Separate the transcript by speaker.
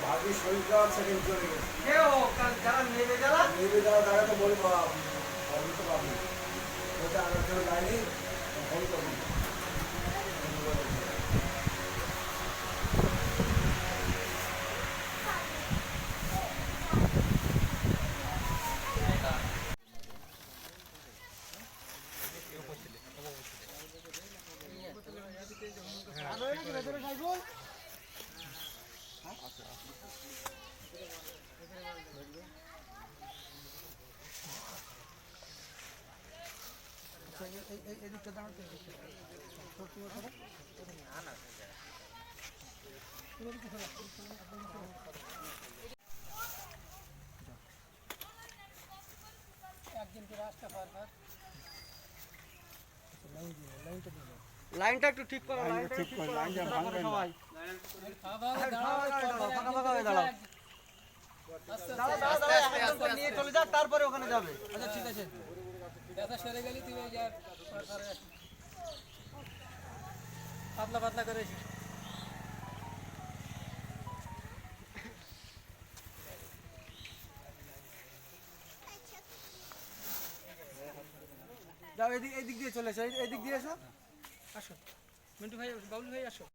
Speaker 1: ভাবির শরীর খারাপ সেকেন্ড চলে গেছে।
Speaker 2: যারা নেবে যারা
Speaker 1: তারা তো বলবো ভাবি তো পাবি ওটা আমার কেউ যায়নি ফোন করবি।
Speaker 2: এদিকটা দাঁড়াতে লাইনটা একটু ঠিক করো, লাইনটা ঠিক করো, লাইনটা ভাঙবে সবাই ফাঁকা ফাঁকা হয়ে দাঁড়াও। নিয়ে চলে যাক, তারপরে ওখানে যাবে। আচ্ছা ঠিক আছে, ব্যথা সেরে গেলি তুই ওই যা পাতলা পাতলা করে যাও। এদিক দিয়ে চলে এসো, এদিক দিয়ে এসো, আসো মিন্টু ভাই, বাবুল ভাই আসো।